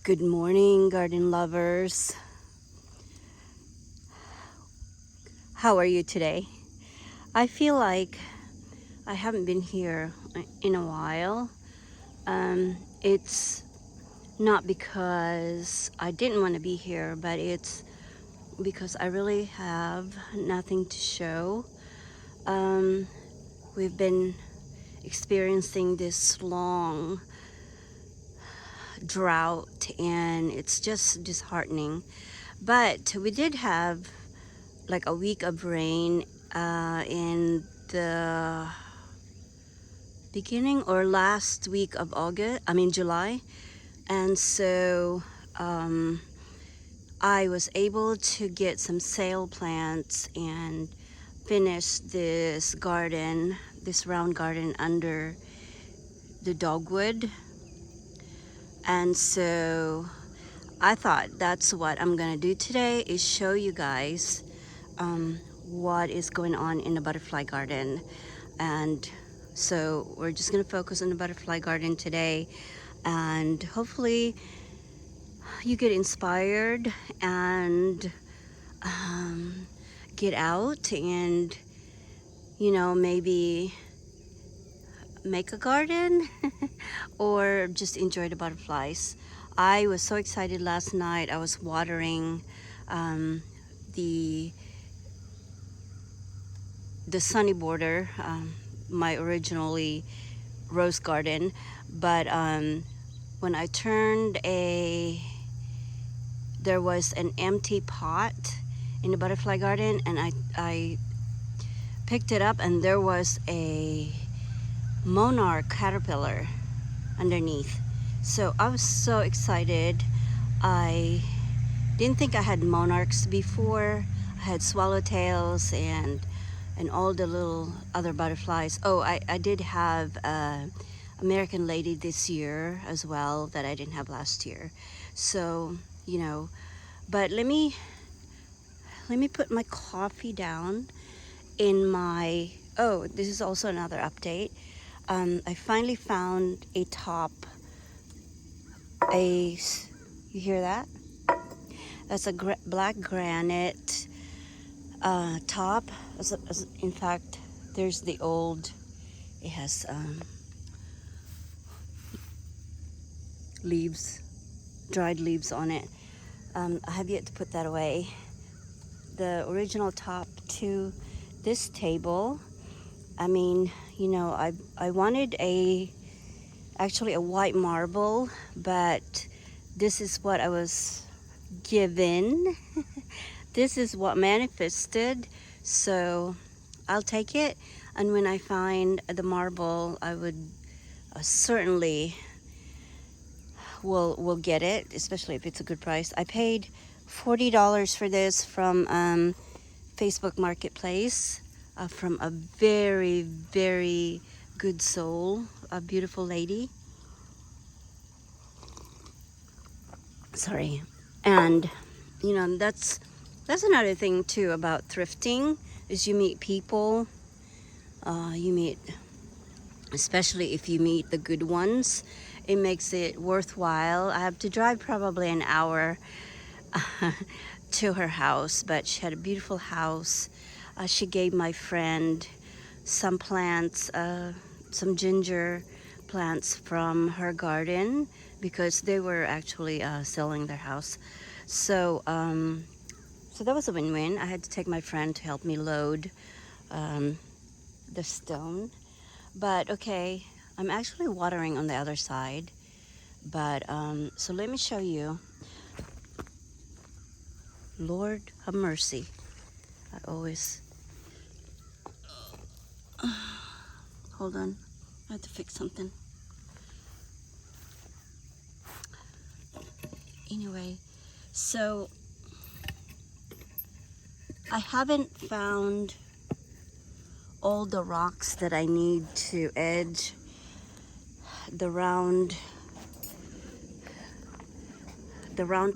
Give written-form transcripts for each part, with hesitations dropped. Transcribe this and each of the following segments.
Good morning, garden lovers. How are you today? I feel like I haven't been here in a while. It's not because I didn't want to be here, but it's because I really have nothing to show. We've been experiencing this long drought and it's just disheartening. But we did have like a week of rain in the beginning or last week of July. And so I was able to get some sale plants and finish this garden, this round garden under the dogwood. And so I thought that's what I'm gonna do today, is show you guys what is going on in the butterfly garden. And so we're just gonna focus on the butterfly garden today, and hopefully you get inspired and get out and maybe make a garden or just enjoy the butterflies. I was so excited last night. I was watering the sunny border, my originally rose garden, but when I turned there was an empty pot in the butterfly garden, and I picked it up, and there was a monarch caterpillar underneath. So I was so excited. I didn't think I had monarchs before. I had swallowtails and all the little other butterflies. Oh, I did have American lady this year as well that I didn't have last year. So but let me put my coffee down in my, oh, this is also another update. I finally found a top, you hear that? That's a black granite top. In fact, there's the old, it has leaves, dried leaves on it. I have yet to put that away. The original top to this table, I wanted actually a white marble, but this is what I was given. This is what manifested, so I'll take it. And when I find the marble, I would certainly will get it, especially if it's a good price. I paid $40 for this from Facebook Marketplace, from a very, very good soul, a beautiful lady. Sorry. And that's another thing too about thrifting, is you meet people, especially if you meet the good ones, it makes it worthwhile. I have to drive probably an hour to her house, but she had a beautiful house. She gave my friend some plants, some ginger plants from her garden, because they were actually selling their house. So that was a win-win. I had to take my friend to help me load the stone. But okay, I'm actually watering on the other side. But so let me show you. Lord have mercy. I always hold on, I have to fix something. Anyway, so I haven't found all the rocks that I need to edge the round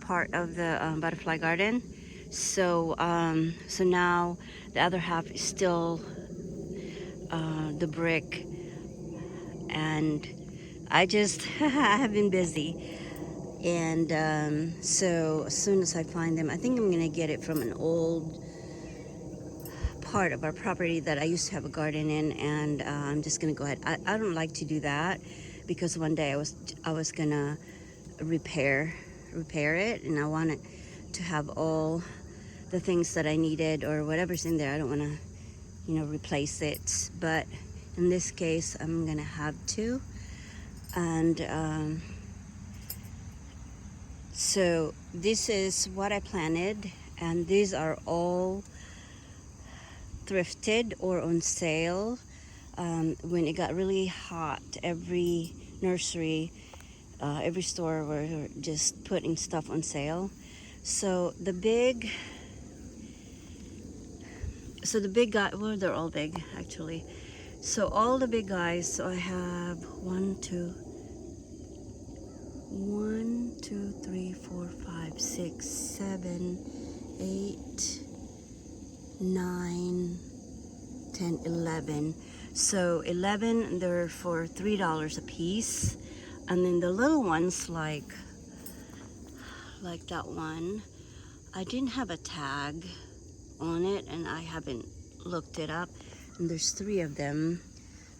part of the butterfly garden. So now the other half is still the brick, and I just I have been busy. And so as soon as I find them, I think I'm gonna get it from an old part of our property that I used to have a garden in, and I'm just gonna go ahead. I don't like to do that because one day I was gonna repair it, and I wanted to have all the things that I needed or whatever's in there. I don't want to, replace it, but in this case I'm gonna have to. And so this is what I planted, and these are all thrifted or on sale. When it got really hot, every nursery, every store were just putting stuff on sale. So the big guy, well, they're all big actually. So all the big guys, so I have 1, 2, 3, 4, 5, 6, 7, 8, 9, 10, 11. So 11, they're for $3 a piece. And then the little ones, like that one, I didn't have a tag on it, and I haven't looked it up. And there's 3 of them.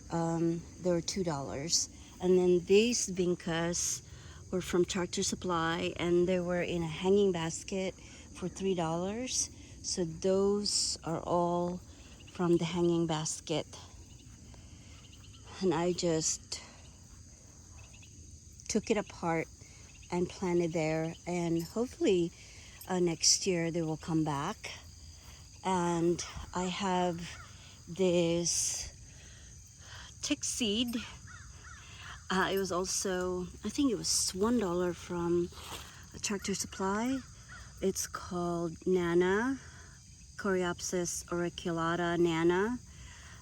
They were $2. And then these vincas were from Tractor Supply, and they were in a hanging basket for $3. So those are all from the hanging basket. And I just took it apart and planted there, and hopefully next year they will come back. And I have this tick seed. It was also, I think it was $1 from Tractor Supply. It's called Nana, Coreopsis auriculata Nana.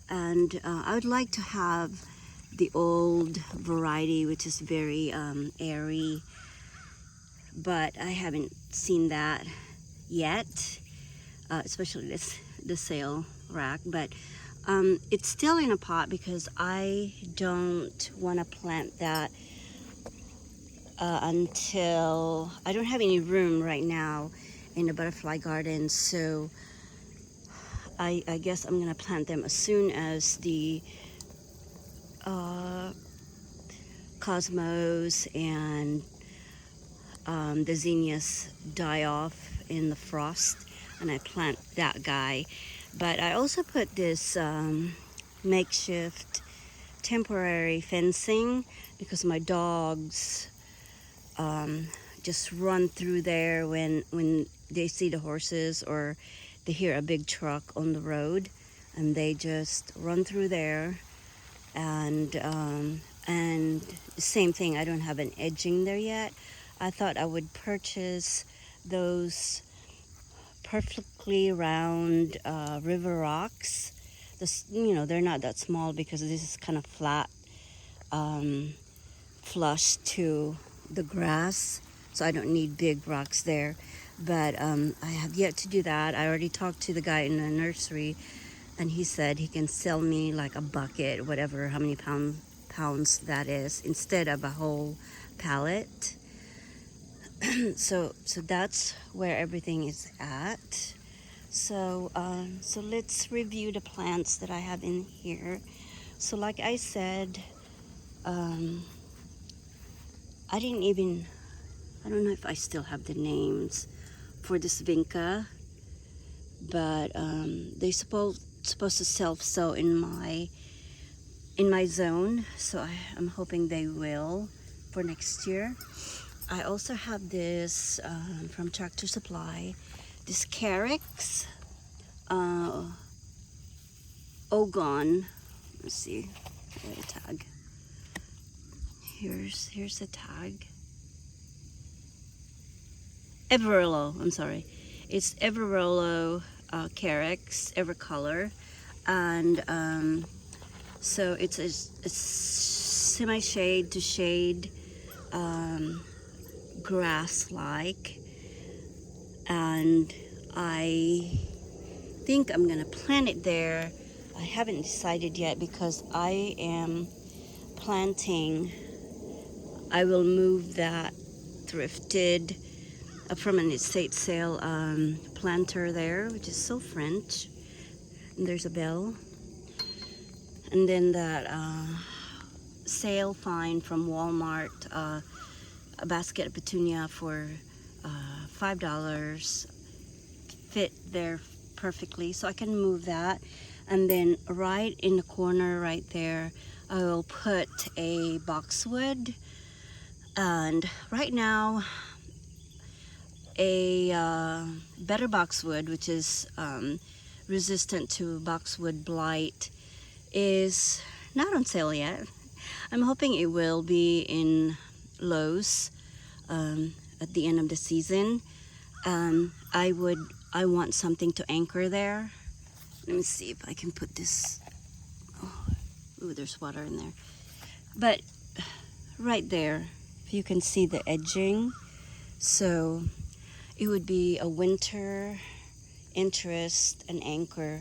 And I would like to have the old variety, which is very airy, but I haven't seen that yet, especially the sale rack. But it's still in a pot because I don't want to plant that until I don't have any room right now in the butterfly garden. So I guess I'm gonna plant them as soon as the cosmos and the zinnias die off in the frost, and I plant that guy. But I also put this makeshift temporary fencing because my dogs just run through there when they see the horses or they hear a big truck on the road, and they just run through there. And same thing, I don't have an edging there yet. I thought I would purchase those perfectly round river rocks. They're not that small because this is kind of flat, flush to the grass, so I don't need big rocks there. But I have yet to do that. I already talked to the guy in the nursery, and he said he can sell me like a bucket, whatever, how many pounds that is, instead of a whole pallet. So that's where everything is at. So let's review the plants that I have in here. So like I said, I don't know if I still have the names for this vinca, but they supposed to self-sow in my zone, so I'm hoping they will for next year. I also have this from Tractor Supply, this Acorus Ogon. Let's see, a tag. Here's the tag. Everolo, I'm sorry. It's Everolo Acorus, Evercolor, and so it's a semi-shade to shade grass-like, and I think I'm gonna plant it there. I haven't decided yet because I am planting. I will move that thrifted from an estate sale planter there, which is so French. And there's a bell. And then that sale find from Walmart, a basket of petunia for $5, fit there perfectly, so I can move that. And then right in the corner right there, I will put a boxwood. And right now, a better boxwood, which is resistant to boxwood blight, is not on sale yet. I'm hoping it will be in Lowe's at the end of the season. I want something to anchor there. Let me see if I can put this. Oh, ooh, there's water in there. But right there, if you can see the edging, so it would be a winter interest, an anchor,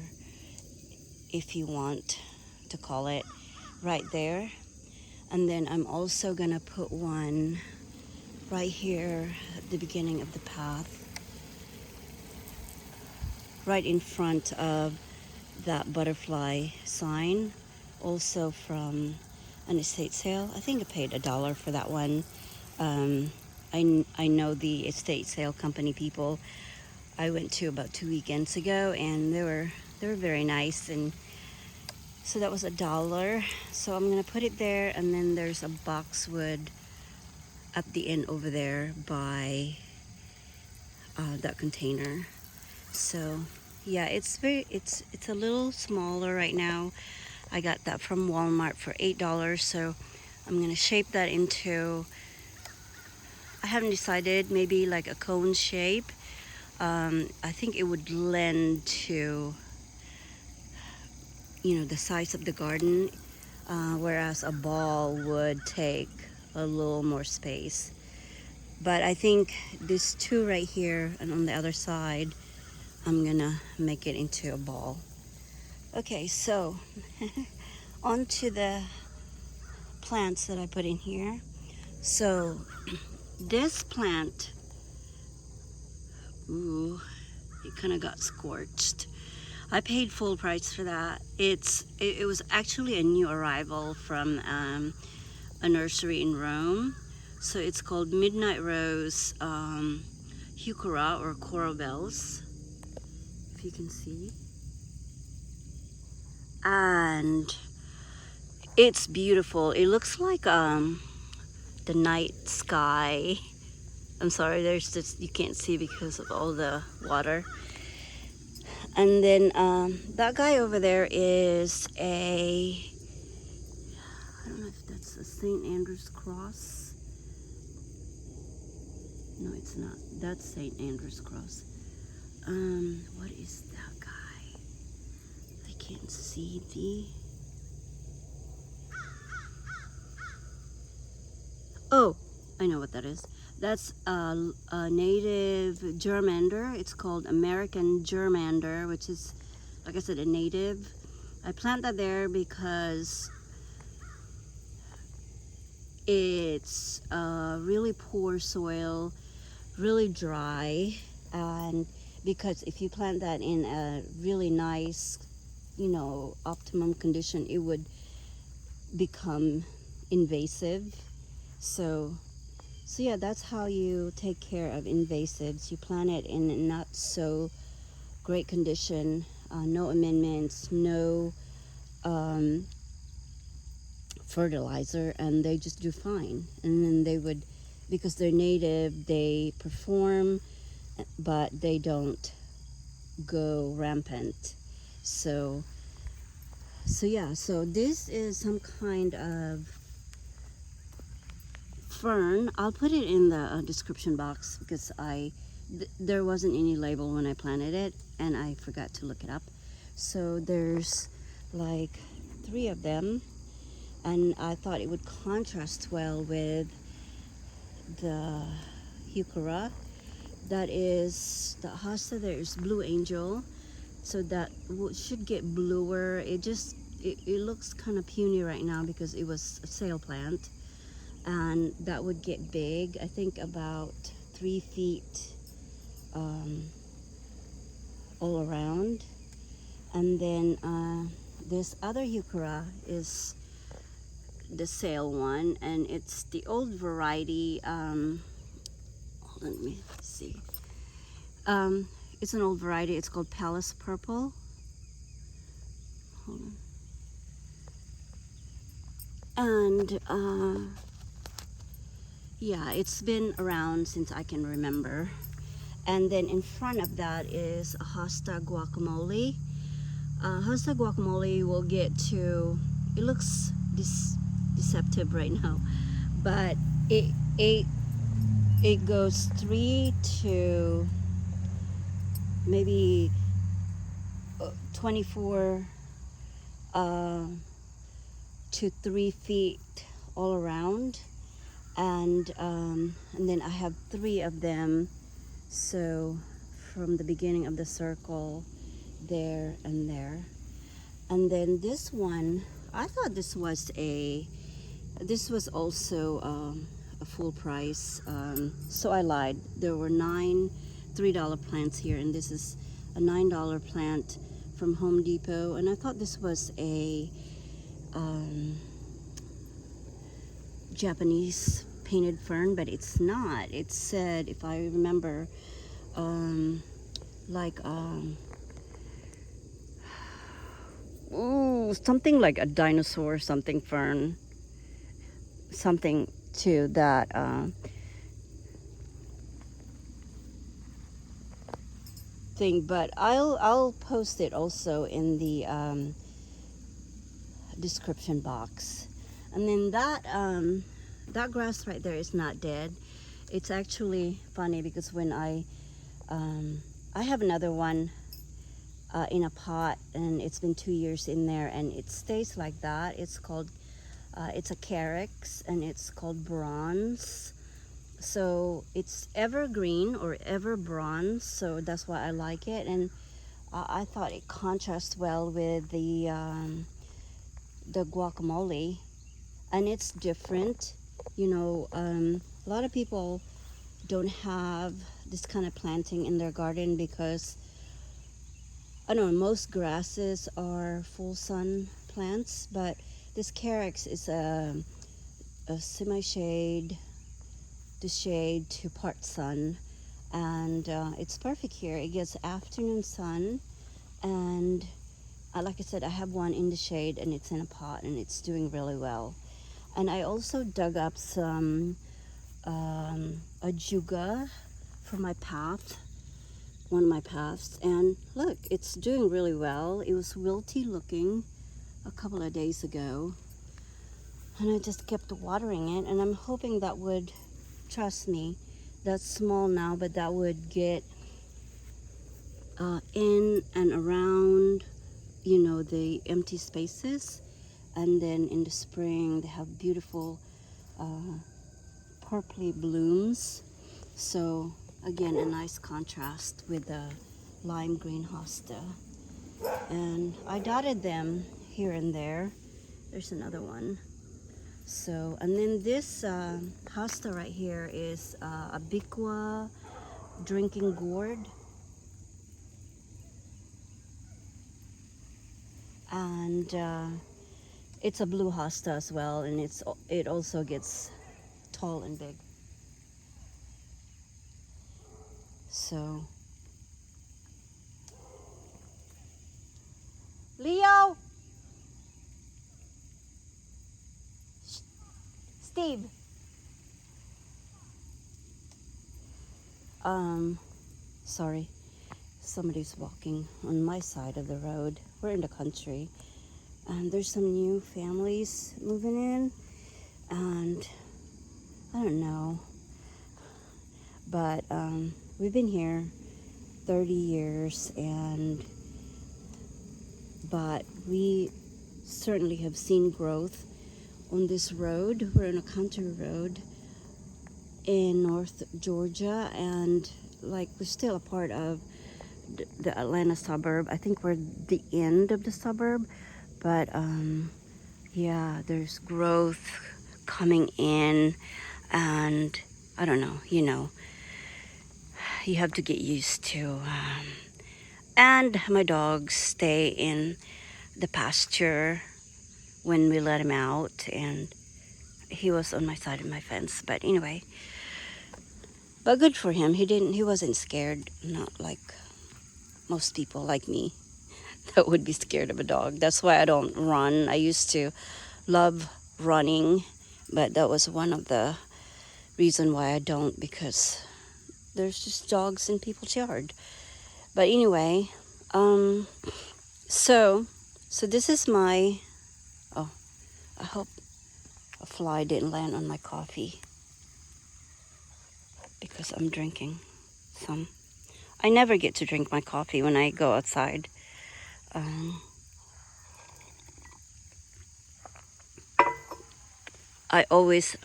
if you want to call it, right there. And then I'm also gonna put one right here at the beginning of the path, right in front of that butterfly sign, also from an estate sale. I think I paid $1 for that one. I know the estate sale company people. I went to about 2 weekends ago, and they were very nice, and so that was $1. So I'm gonna put it there, and then there's a boxwood at the end over there by that container. So yeah, it's a little smaller right now. I got that from Walmart for $8, so I'm gonna shape that into, I haven't decided, maybe like a cone shape. I think it would lend to, you know, the size of the garden, whereas a ball would take a little more space. But I think these two right here and on the other side, I'm gonna make it into a ball. Okay, so on to the plants that I put in here. So this plant, ooh, it kind of got scorched. I paid full price for that. It was actually a new arrival from a nursery in Rome. So it's called Midnight Rose Heuchera, or coral bells, if you can see. And it's beautiful. It looks like the night sky. I'm sorry, there's just, you can't see because of all the water. And then that guy over there is a, I don't know if that's a St. Andrew's cross. No, it's not. That's St. Andrew's cross. What is that guy? I can't see the. Oh, I know what that is. That's a native germander. It's called American germander, which is, like I said, a native. I plant that there because it's really poor soil, really dry, and because if you plant that in a really nice, you know, optimum condition, it would become invasive. So yeah, that's how you take care of invasives. You plant it in not so great condition, no amendments, no fertilizer, and they just do fine. And then they would, because they're native, they perform, but they don't go rampant. So yeah, so this is some kind of fern. I'll put it in the description box because there wasn't any label when I planted it, and I forgot to look it up. So there's like 3 of them, and I thought it would contrast well with the Heuchera. That is the Hosta. There's Blue Angel, so that should get bluer. It looks kind of puny right now because it was a sale plant. and that would get big. I think about 3 feet all around. And then this other Heuchera is the sale one, and it's the old variety. Let me see. It's an old variety. It's called Palace Purple. Hold on. And yeah, it's been around since I can remember. And then in front of that is a Hosta guacamole. Hosta guacamole will get to, it looks deceptive right now, but it goes 3 to maybe 24 to 3 feet all around, and then I have 3 of them, so from the beginning of the circle, there and there. And then this one, I thought this was also a full price, so I lied. There were 9 $3 plants here, and this is a $9 plant from Home Depot, and I thought this was a Japanese painted fern, but it's not. It said, if I remember, something like a dinosaur something fern, something to that thing, but I'll post it also in the description box. And then that grass right there is not dead. It's actually funny because when I have another one in a pot, and it's been 2 years in there, and it stays like that. It's called it's a carex, and it's called bronze. So it's evergreen or ever bronze, so that's why I like it. And I thought it contrasts well with the guacamole, and it's different. You know, a lot of people don't have this kind of planting in their garden because, I don't know, most grasses are full sun plants, but this carex is a semi-shade to shade to part sun, and it's perfect here. It gets afternoon sun, and like I said, I have one in the shade, and it's in a pot, and it's doing really well. And I also dug up some ajuga from my path, one of my paths, and look, it's doing really well. It was wilty looking a couple of days ago, and I just kept watering it, and I'm hoping that would, trust me, that's small now, but that would get in and around, you know, the empty spaces. And then in the spring they have beautiful purpley blooms, so again, a nice contrast with the lime green hosta. And I dotted them here and there. There's another one. So, and then this hosta right here is a biqua drinking gourd, and it's a blue hosta as well, and it also gets tall and big. So, Leo, Steve. Sorry, somebody's walking on my side of the road. We're in the country, and there's some new families moving in, and I don't know, but we've been here 30 years, but we certainly have seen growth on this road. We're on a country road in North Georgia, and like, we're still a part of the Atlanta suburb. I think we're the end of the suburb, but yeah, there's growth coming in, and I don't know, you have to get used to. And my dogs stay in the pasture when we let him out, and he was on my side of my fence. But anyway, but good for him. He wasn't scared, not like most people like me that would be scared of a dog. That's why I don't run. I used to love running, but that was one of the reason why I don't, because there's just dogs in people's yard. But anyway, so this is my, oh, I hope a fly didn't land on my coffee because I'm drinking some. I never get to drink my coffee when I go outside. I always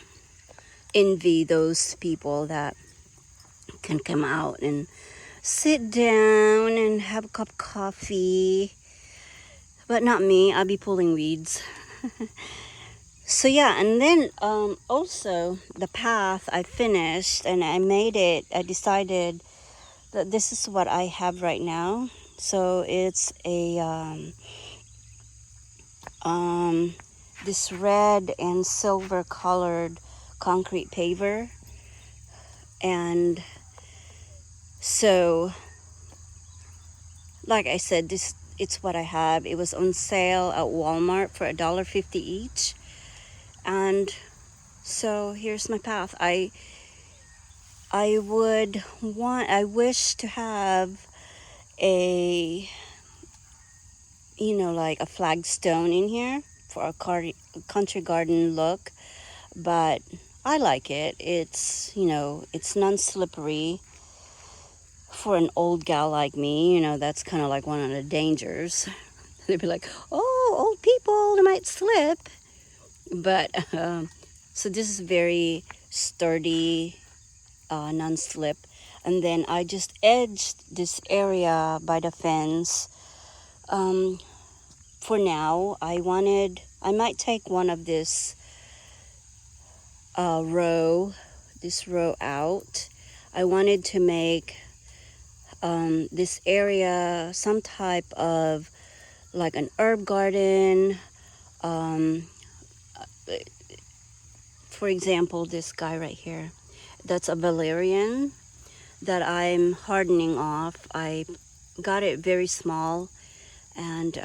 envy those people that can come out and sit down and have a cup of coffee, but not me. I'll be pulling weeds. So yeah, and then also the path I finished, and I made it. I decided that this is what I have right now. So it's a this red and silver colored concrete paver, and so like I said, it's what I have. It was on sale at Walmart for $1.50 each, and so here's my path. I wish to have a, like a flagstone in here for a country garden look, but I like it. It's, it's non-slippery for an old gal like me. That's kind of like one of the dangers. They'd be like, oh, old people, they might slip. But, so this is very sturdy, non-slip. And then I just edged this area by the fence. For now, I might take one of this row out. I wanted to make this area some type of like an herb garden. For example, this guy right here, that's a valerian that I'm hardening off. I got it very small, and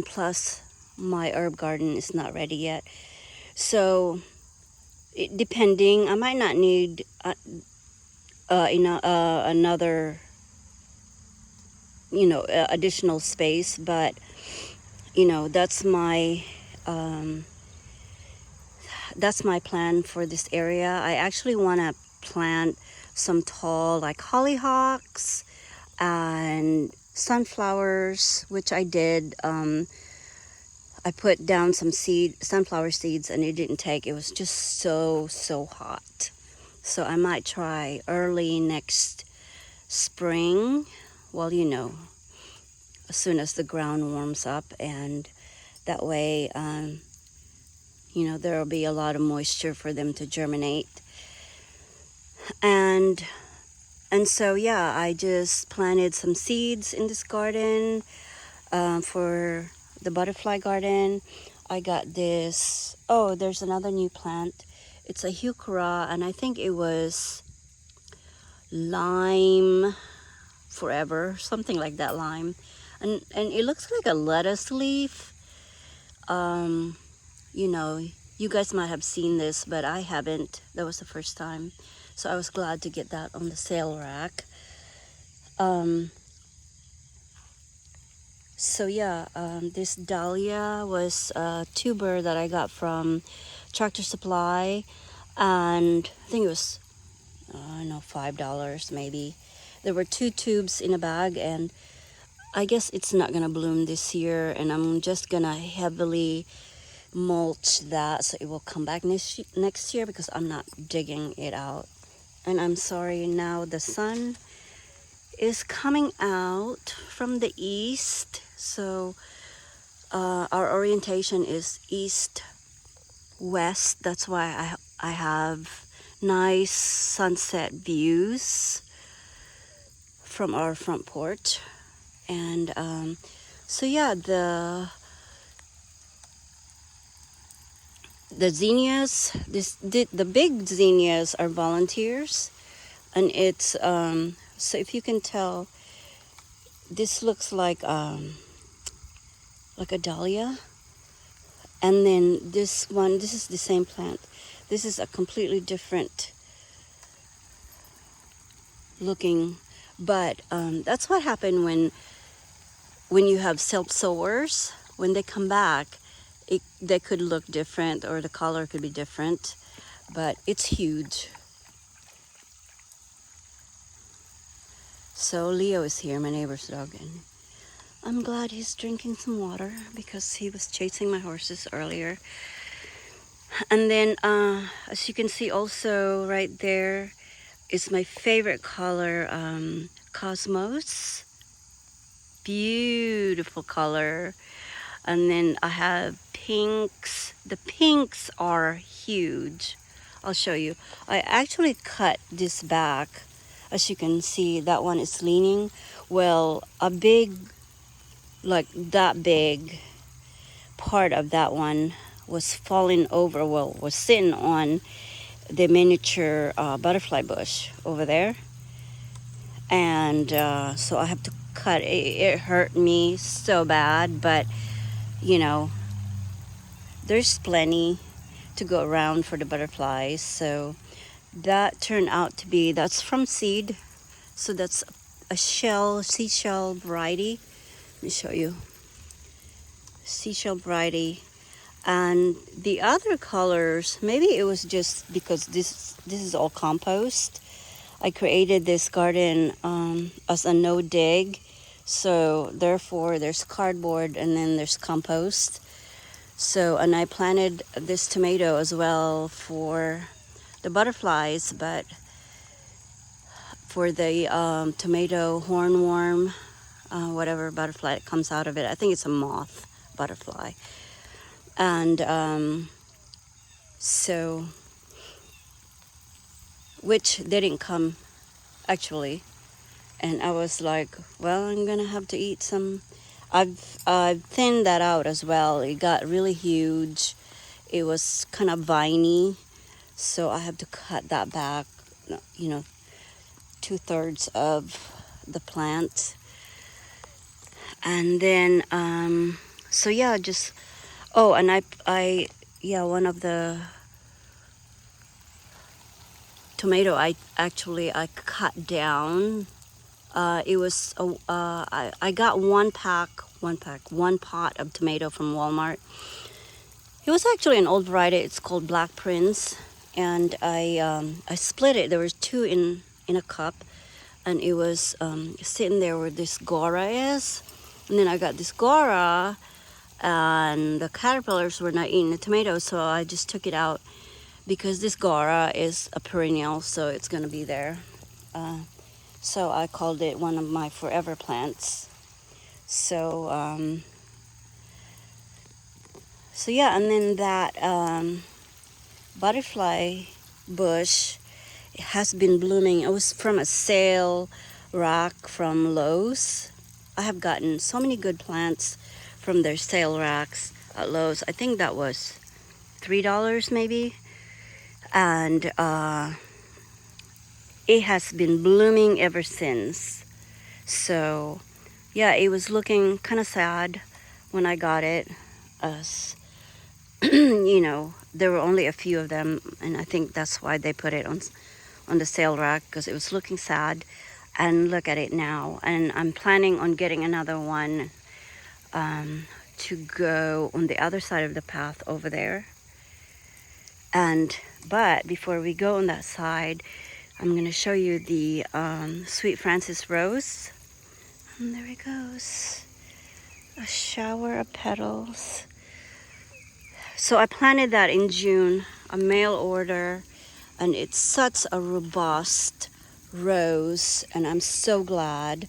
plus my herb garden is not ready yet. So depending, I might not need another additional space, but that's my plan for this area. I actually want to plant some tall like hollyhocks and sunflowers, which I did. I put down some sunflower seeds, and it didn't take. It was just so hot. So I might try early next spring. Well, as soon as the ground warms up, and that way, there will be a lot of moisture for them to germinate. And so, yeah, I just planted some seeds in this garden for the butterfly garden. I got this. Oh, there's another new plant. It's a Heuchera, and I think it was lime forever, something like that, lime. And it looks like a lettuce leaf. You guys might have seen this, but I haven't. That was the first time. So I was glad to get that on the sale rack. So yeah, this dahlia was a tuber that I got from Tractor Supply, and I think it was, $5 maybe. There were 2 tubes in a bag, and I guess it's not gonna bloom this year, and I'm just gonna heavily mulch that so it will come back next year, because I'm not digging it out. And I'm sorry, now the sun is coming out from the east, so our orientation is east west. That's why I have nice sunset views from our front porch. And so yeah, the zinnias, the big zinnias are volunteers, and it's so if you can tell, this looks like a dahlia. And then this one, this is the same plant. This is a completely different looking, but that's what happened when you have self-sowers. When they come back, they could look different, or the color could be different, but it's huge. So Leo is here, my neighbor's dog, and I'm glad he's drinking some water because he was chasing my horses earlier. And then as you can see also right there is my favorite color, Cosmos. Beautiful color. And then I have pinks. The pinks are huge. I'll show you. I actually cut this back. As you can see, that one is leaning. Well, a big, like that big part of that one was falling over, well, was sitting on the miniature butterfly bush over there. And so I have to cut it. It hurt me so bad, but you know, there's plenty to go around for the butterflies. So that turned out to be, that's from seed. So that's a seashell variety. Let me show you. Seashell variety. And the other colors, maybe it was just because this is all compost. I created this garden as a no dig. So therefore there's cardboard and then there's compost. So, and I planted this tomato as well for the butterflies, but for the tomato hornworm, whatever butterfly that comes out of it, I think it's a moth butterfly. And so, which they didn't come actually. And I was like, well, I'm gonna have to eat some. I've thinned that out as well. It got really huge. It was kind of viney, so I have to cut that back, you know, 2/3 of the plant. And then so yeah, just and I yeah, one of the tomato I cut down. It was I got one pot of tomato from Walmart. It was actually an old variety. It's called Black Prince, and I split it. There was 2 in a cup, and it was sitting there where this gora is. And then I got this gora, and the caterpillars were not eating the tomatoes, so I just took it out because this gora is a perennial, so it's gonna be there. So I called it one of my forever plants. So so yeah, and then that butterfly bush has been blooming. It was from a sale rack from Lowe's. I have gotten so many good plants from their sale racks at Lowe's. I think that was $3 maybe. And it has been blooming ever since. So yeah, it was looking kind of sad when I got it. You know, there were only a few of them, and I think that's why they put it on the sale rack, because it was looking sad. And look at it now, and I'm planning on getting another one to go on the other side of the path over there. But before we go on that side, I'm going to show you the Sweet Francis Rose. And there it goes. A shower of petals. So I planted that in June, a mail order, and it's such a robust rose, and I'm so glad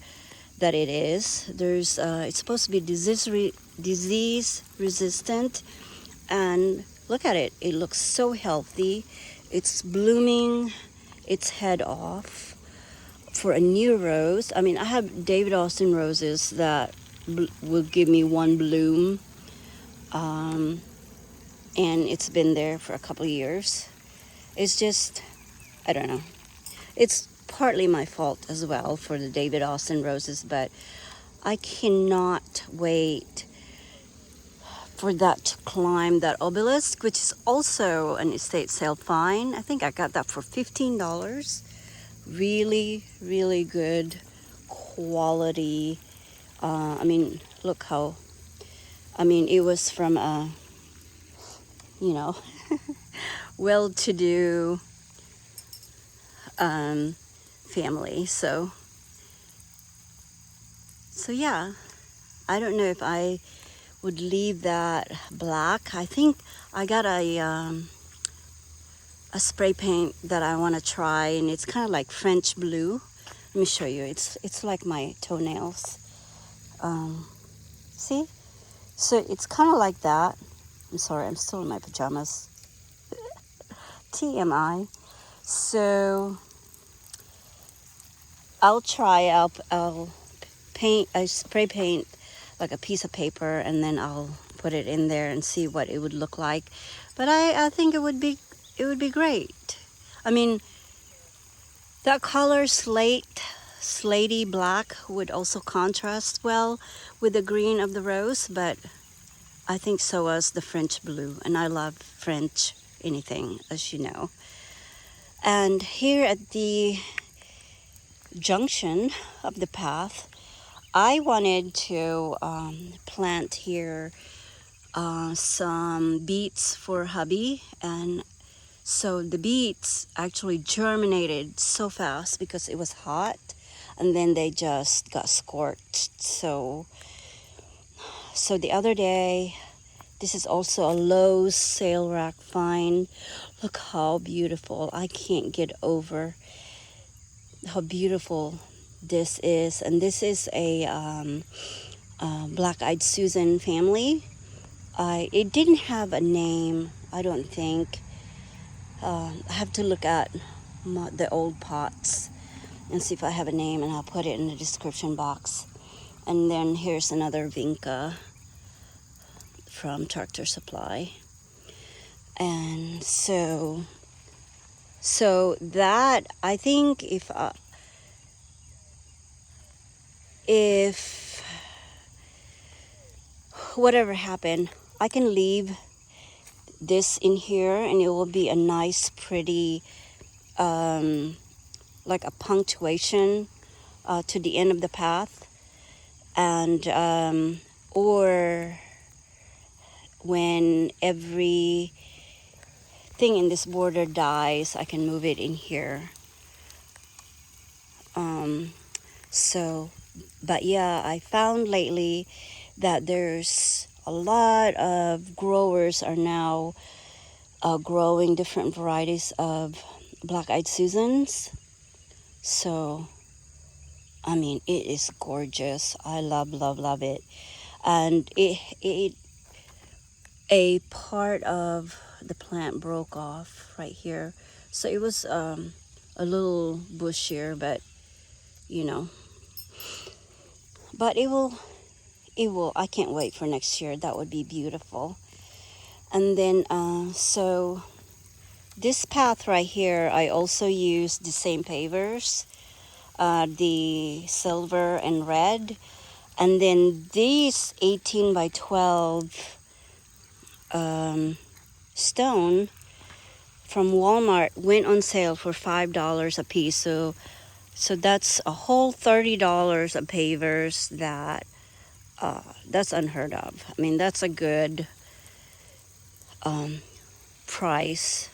that it is. There's it's supposed to be disease resistant, and look at it. It looks so healthy. It's blooming its head off for a new rose. I mean, I have David Austin roses that will give me one bloom. And it's been there for a couple of years. It's just, I don't know. It's partly my fault as well for the David Austin roses, but I cannot wait for that to climb that obelisk, which is also an estate sale find. I think I got that for $15. Really, really good quality. I mean, look how, I mean, it was from a, you know, well-to-do family. So yeah, I don't know if I would leave that black. I think I got a spray paint that I want to try, and it's kind of like French blue. Let me show you. It's like my toenails. See? So it's kind of like that. I'm sorry, I'm still in my pajamas. TMI. So I'll try. I'll paint. I spray paint like a piece of paper, and then I'll put it in there and see what it would look like. But I think it would be great. I mean, that color slaty black would also contrast well with the green of the rose, but I think so was the French blue, and I love French anything, as you know. And here at the junction of the path, I wanted to plant here some beets for hubby, and so the beets actually germinated so fast because it was hot, and then they just got scorched. So the other day, this is also a Lowe's sale rack find. Look how beautiful. I can't get over how beautiful this is. And this is a black-eyed Susan family. It didn't have a name, I don't think. I have to look at the old pots and see if I have a name, and I'll put it in the description box. And then here's another Vinca from Tractor Supply. And so that, I think if whatever happened, I can leave this in here, and it will be a nice, pretty, like a punctuation to the end of the path. And or when every thing in this border dies, I can move it in here. But yeah, I found lately that there's a lot of growers are now growing different varieties of black-eyed Susans. So, I mean, it is gorgeous. I love it. And a part of the plant broke off right here. So it was a little bushier, but you know. But it will, I can't wait for next year. That would be beautiful. And then, so this path right here, I also used the same pavers, the silver and red. And then these 18 by 12 stone from Walmart went on sale for $5 a piece. So that's a whole $30 of pavers. That's unheard of. I mean, that's a good price.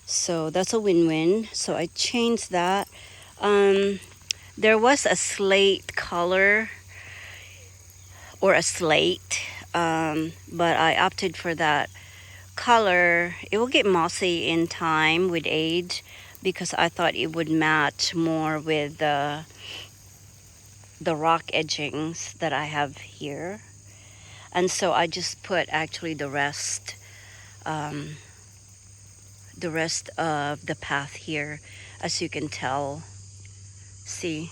So that's a win-win. So I changed that. There was a slate color or a slate, but I opted for that color. It will get mossy in time with age, because I thought it would match more with the rock edgings that I have here. And so I just put actually the rest um, the rest of the path here, as you can tell. See?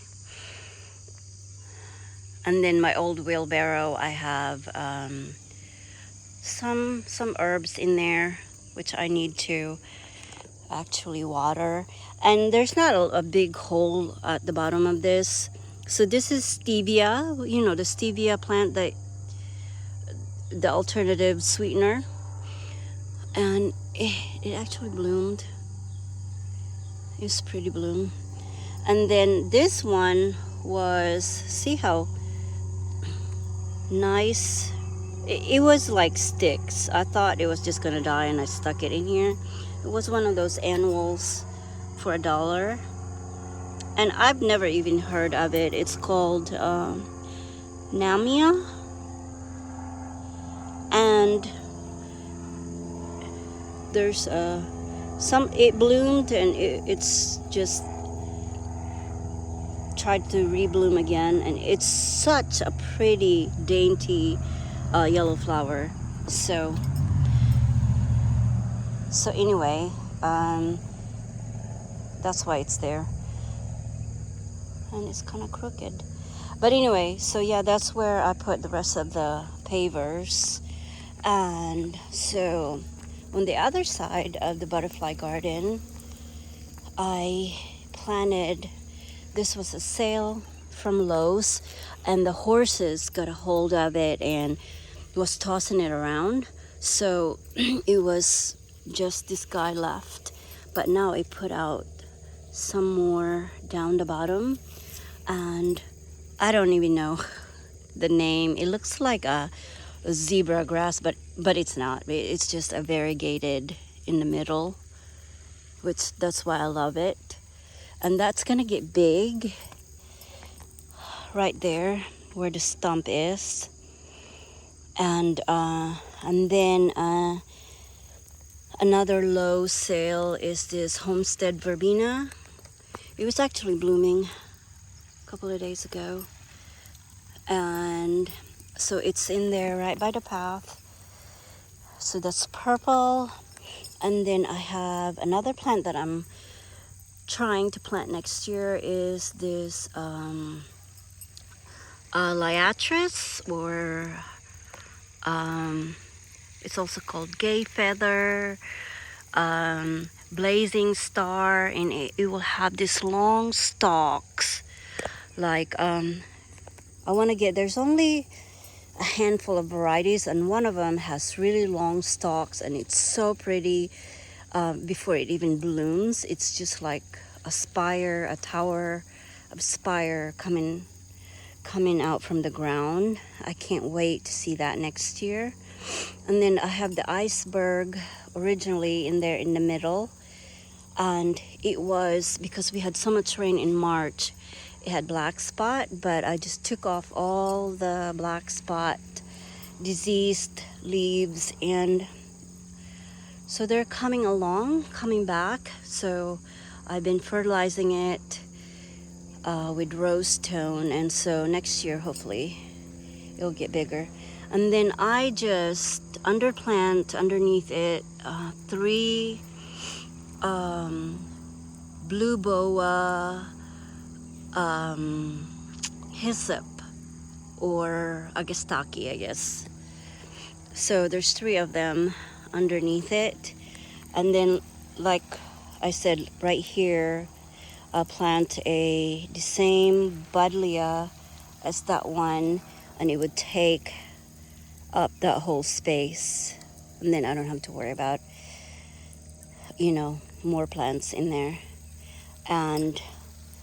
And then my old wheelbarrow, I have some herbs in there, which I need to actually water. And there's not a big hole at the bottom of this. So this is stevia, you know, the stevia plant, the alternative sweetener. And it actually bloomed. It's pretty bloom. And then this one was, see how nice. It was like sticks. I thought it was just gonna die and I stuck it in here. It was one of those annuals for $1. And I've never even heard of it. It's called Namia. And there's it bloomed and it's just tried to rebloom again, and it's such a pretty dainty yellow flower. So anyway, that's why it's there, and it's kind of crooked, but anyway, so yeah, that's where I put the rest of the pavers. And so on the other side of the butterfly garden, I planted, this was a sale from Lowe's, and the horses got a hold of it and was tossing it around. So it was just this guy left. But now I put out some more down the bottom, and I don't even know the name. It looks like a zebra grass, but it's not. It's just a variegated in the middle, which that's why I love it. And that's gonna get big right there where the stump is. And then another low sale is this homestead verbena. It was actually blooming a couple of days ago, and so it's in there right by the path. So that's purple. And then I have another plant that I'm trying to plant next year, is this liatris, or it's also called gay feather, blazing star, and it will have these long stalks. Like I want to get, there's only a handful of varieties, and one of them has really long stalks, and it's so pretty. Before it even blooms, it's just like a spire, a tower of spire coming out from the ground. I can't wait to see that next year. And then I have the iceberg originally in there in the middle, and it was because we had so much rain in March, it had black spot, but I just took off all the black spot diseased leaves, and so they're coming back. So I've been fertilizing it with rose tone, and so next year hopefully it'll get bigger. And then I just underplant underneath it 3 blue boa hyssop, or agastaki, I guess. So there's 3 of them underneath it. And then, like I said, right here I'll plant the same buddleia as that one, and it would take up that whole space, and then I don't have to worry about, more plants in there. And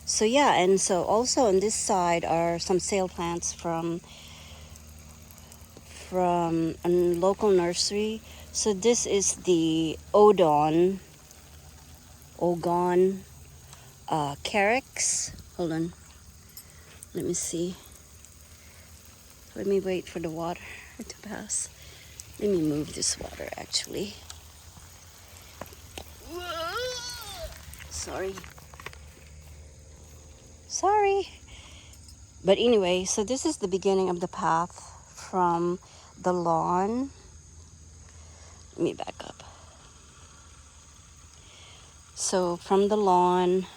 so yeah, and so also on this side are some sale plants from a local nursery. So this is the Ogon Acorus. Hold on, let me see. Let me wait for the water to pass. Let me move this water actually. Sorry. But anyway, so this is the beginning of the path from the lawn Let me back up. So from the lawn,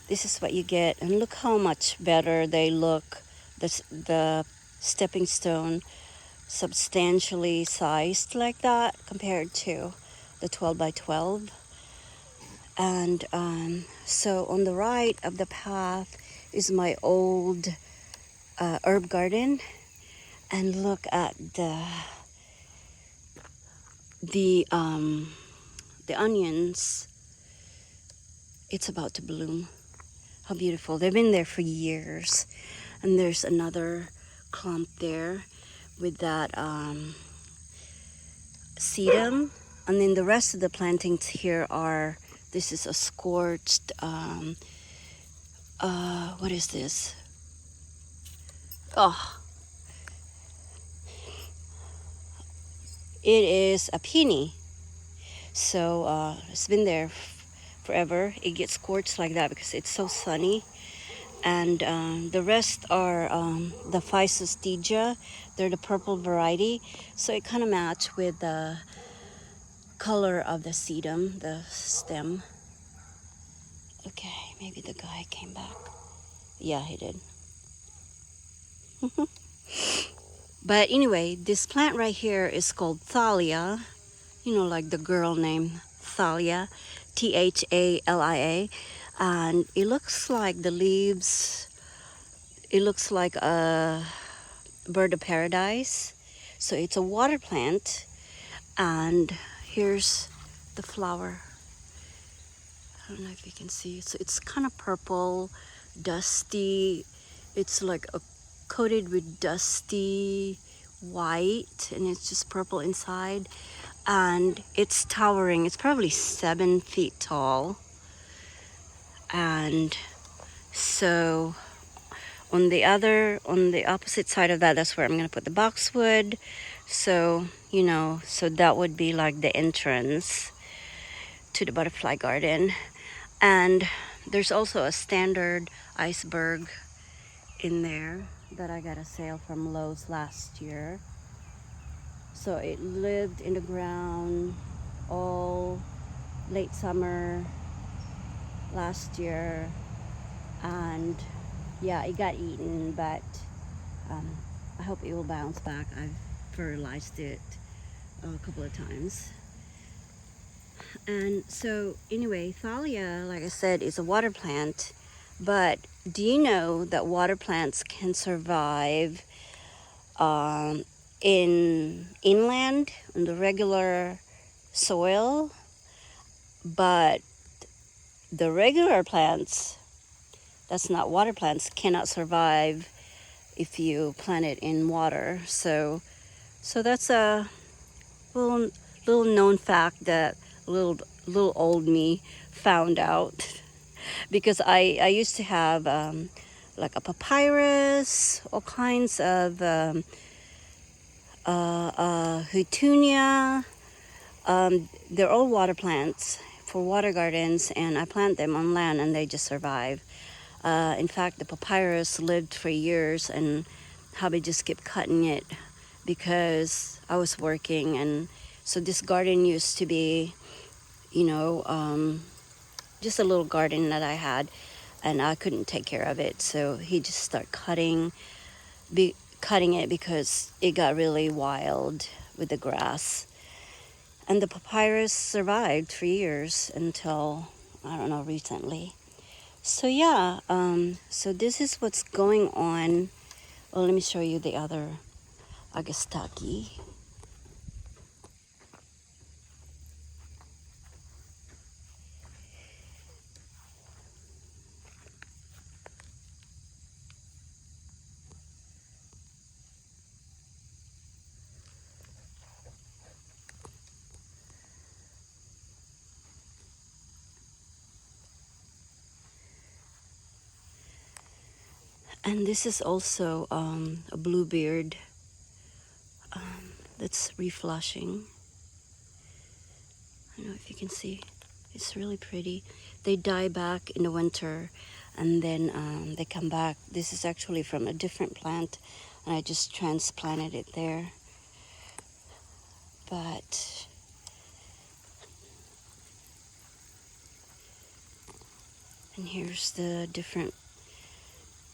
this is what you get, and look how much better they look. The stepping stone substantially sized like that compared to the 12 by 12. And so on the right of the path is my old herb garden, and look at the onions. It's about to bloom. How beautiful. They've been there for years. And there's another clump there with that sedum. And then the rest of the plantings here are, this is a scorched, what is this? Oh, it is a peony. So it's been there forever. It gets scorched like that because it's so sunny. And the rest are the Physostegia. They're the purple variety. So it kind of match with the color of the sedum, the stem. Okay, maybe the guy came back. Yeah, he did. But anyway, this plant right here is called Thalia. You know, like the girl name Thalia, Thalia. And it looks like the leaves, it looks like a bird of paradise. So it's a water plant. And here's the flower. I don't know if you can see. So it's kind of purple, dusty. It's like coated with dusty white, and it's just purple inside. And it's towering. It's probably 7 feet tall. And so on the opposite side of that, that's where I'm going to put the boxwood. So, you know, so that would be like the entrance to the butterfly garden. And there's also a standard iceberg in there that I got a sale from Lowe's last year. So it lived in the ground all late summer last year, and yeah, it got eaten, but I hope it will bounce back. I've fertilized it a couple of times. And so anyway, Thalia, like I said, is a water plant. But do you know that water plants can survive in inland, in the regular soil? But the regular plants, that's not water plants, cannot survive if you plant it in water. So that's a little known fact that little old me found out. Because I used to have like a papyrus, all kinds of Heuchera. They're all water plants for water gardens, and I plant them on land and they just survive. In fact, the papyrus lived for years, and hubby just kept cutting it because I was working. And so this garden used to be, you know, just a little garden that I had, and I couldn't take care of it. So he just started cutting it because it got really wild with the grass. And the papyrus survived for years until, I don't know, recently. So yeah, so this is what's going on. Well, let me show you the other Agastaki. And this is also a bluebeard that's reflushing. I don't know if you can see. It's really pretty. They die back in the winter, and then they come back. This is actually from a different plant, and I just transplanted it there. but and here's the different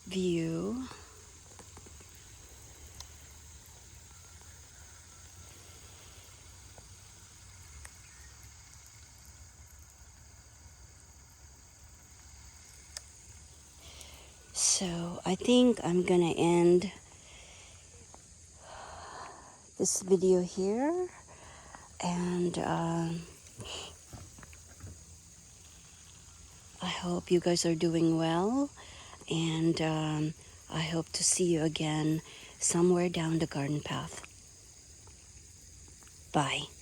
view. So I think I'm gonna end this video here, and I hope you guys are doing well, and I hope to see you again somewhere down the garden path. Bye.